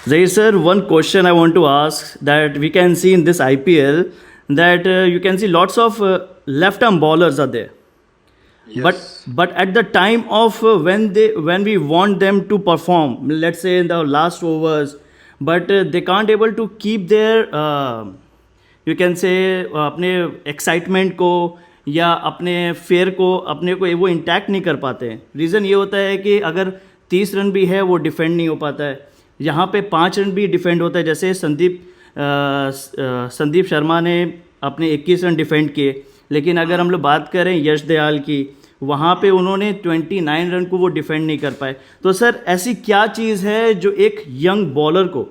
Zair sir, one question I want to ask that we can see in this IPL that you can see lots of left arm bowlers are there, but Yes. but at the time of when we want them to perform, let's say in the last overs, but they can't able to keep their you can say अपने excitement को या अपने fair को अपने को वो intact नहीं कर पाते हैं. रीज़न ये होता है कि अगर 30 रन भी है वो डिफेंड नहीं हो पाता है. यहाँ पे 5 रन भी डिफेंड होता है. जैसे संदीप शर्मा ने अपने 21 रन डिफेंड किए, लेकिन अगर हम लोग बात करें यश दयाल की, वहाँ पे उन्होंने 29 रन को वो डिफेंड नहीं कर पाए. तो सर ऐसी क्या चीज़ है जो एक यंग बॉलर को,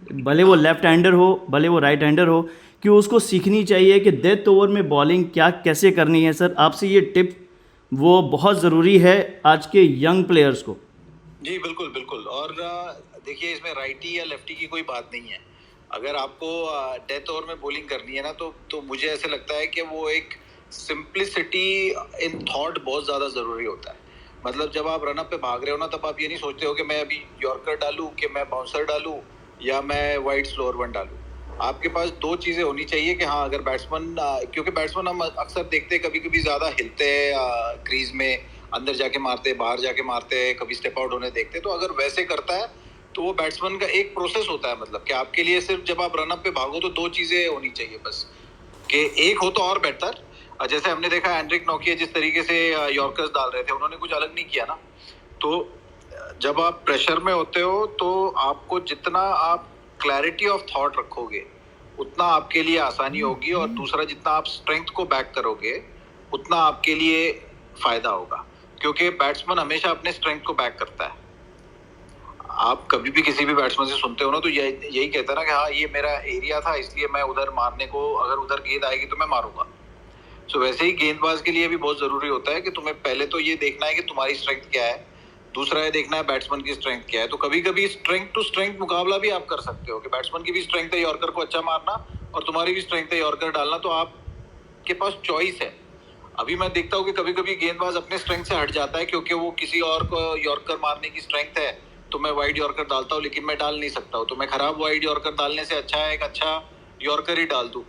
भले वो लेफ्ट हैंडर हो भले वो राइट हैंडर हो, कि उसको सीखनी चाहिए कि डेथ ओवर में बॉलिंग क्या कैसे करनी है? सर आपसे ये टिप वो बहुत ज़रूरी है आज के यंग प्लेयर्स को. जी बिल्कुल बिल्कुल. और देखिए, इसमें राइटी या लेफ्टी की कोई बात नहीं है. अगर आपको डेथ ओवर में बॉलिंग करनी है ना, तो मुझे ऐसे लगता है कि वो एक सिंप्लिसिटी इन थॉट बहुत ज़्यादा ज़रूरी होता है. मतलब जब आप रनअप पे भाग रहे हो ना, तब आप ये नहीं सोचते हो कि मैं अभी यॉर्कर डालूं, कि मैं बाउंसर डालूं, या मैं वाइड स्लोअर वन डालूं. आपके पास दो चीज़ें होनी चाहिए कि हाँ, अगर बैट्समैन, क्योंकि बैट्समैन हम अक्सर देखते हैं कभी कभी ज़्यादा हिलते हैं क्रीज में, अंदर जाके मारते, बाहर जाके मारते, कभी स्टेप आउट होने देखते. तो अगर वैसे करता है तो वो बैट्समैन का एक प्रोसेस होता है. मतलब कि आपके लिए सिर्फ जब आप रनअप पे भागो तो दो चीज़ें होनी चाहिए बस, कि एक हो तो और बेहतर. जैसे हमने देखा एंड्रिक नोकिया जिस तरीके से यॉर्कर्स डाल रहे थे, उन्होंने कुछ अलग नहीं किया ना. तो जब आप प्रेशर में होते हो तो आपको जितना आप क्लैरिटी ऑफ थॉट रखोगे उतना आपके लिए आसानी होगी, और दूसरा जितना आप स्ट्रेंथ को बैक करोगे उतना आपके लिए फायदा होगा, क्योंकि बैट्समैन हमेशा अपने स्ट्रेंथ को बैक करता है. आप कभी भी किसी भी बैट्समैन से सुनते हो ना, तो यही कहता है ना कि हाँ, ये मेरा एरिया था इसलिए मैं उधर मारने को, अगर उधर गेंद आएगी तो मैं मारूंगा. सो वैसे ही गेंदबाज के लिए भी बहुत जरूरी होता है कि तुम्हें पहले तो ये देखना है कि तुम्हारी स्ट्रेंथ क्या है, दूसरा ये देखना है बैट्समैन की स्ट्रेंथ क्या है. तो कभी कभी स्ट्रेंथ टू स्ट्रेंथ मुकाबला भी आप कर सकते हो, कि बैट्समैन की भी स्ट्रेंथ है यॉर्कर को अच्छा मारना, और तुम्हारी भी स्ट्रेंथ है यॉर्कर डालना. तो आपके पास चॉइस है. अभी मैं देखता हूँ कि कभी कभी गेंदबाज अपने स्ट्रेंथ से हट जाता है, क्योंकि वो किसी और को यॉर्कर मारने की स्ट्रेंथ है, तो मैं वाइड यॉर्कर डालता हूँ, लेकिन मैं डाल नहीं सकता हूँ, तो मैं खराब वाइड यॉर्कर डालने से अच्छा है एक अच्छा यॉर्कर ही डाल दूँ.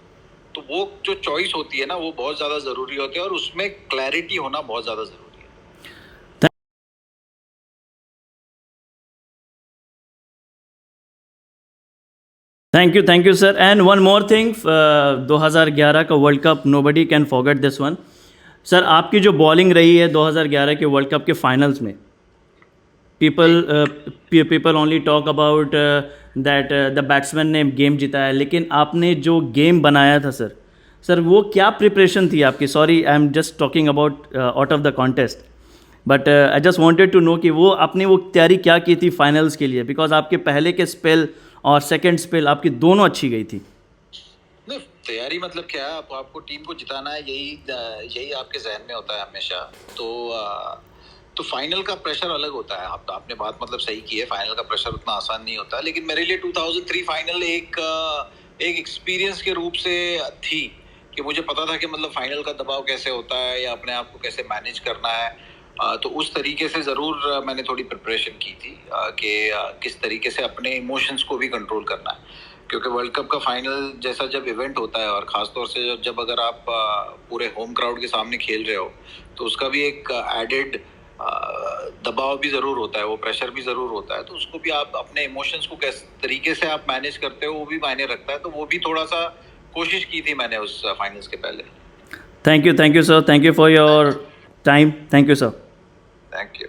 तो वो जो चॉइस होती है ना, वो बहुत ज़्यादा ज़रूरी होती है, और उसमें क्लैरिटी होना बहुत ज़्यादा ज़रूरी है. Thank you sir. And one more thing, 2011 का world cup nobody can forget this one. Sir आपकी जो बॉलिंग रही है 2011 के वर्ल्ड कप के फाइनल्स में, people only talk about that the batsman ने गेम जिताया, लेकिन आपने जो गेम बनाया था सर वो क्या प्रिपरेशन थी आपकी? Sorry, I am just talking about out of the contest, but I just wanted to know कि वो आपने वो तैयारी क्या की थी फाइनल्स के लिए, बिकॉज आपके पहले के स्पेल और सेकंड स्पेल आपकी दोनों अच्छी गई थी. नहीं, तैयारी मतलब क्या है, आपको टीम को जिताना है, यही आपके जहन में होता है हमेशा. तो फाइनल का प्रेशर अलग होता है. आपने बात मतलब सही की है, फाइनल का प्रेशर उतना आसान नहीं होता, लेकिन मेरे लिए 2003 फाइनल एक एक्सपीरियंस के रूप से थी, कि मुझे पता था कि मतलब फाइनल का दबाव कैसे होता है, या अपने आप को कैसे मैनेज करना है. तो उस तरीके से ज़रूर मैंने थोड़ी प्रिपरेशन की थी, कि किस तरीके से अपने इमोशंस को भी कंट्रोल करना है, क्योंकि वर्ल्ड कप का फाइनल जैसा जब इवेंट होता है, और ख़ासतौर से जब अगर आप पूरे होम क्राउड के सामने खेल रहे हो, तो उसका भी एक एडेड दबाव भी ज़रूर होता है, वो प्रेशर भी ज़रूर होता है. तो उसको भी आप अपने इमोशंस को किस तरीके से आप मैनेज करते हो वो भी मायने रखता है. तो वो भी थोड़ा सा कोशिश की थी मैंने उस फाइनल्स के पहले. Thank you sir. Thank you for your time. Thank you sir. Thank you.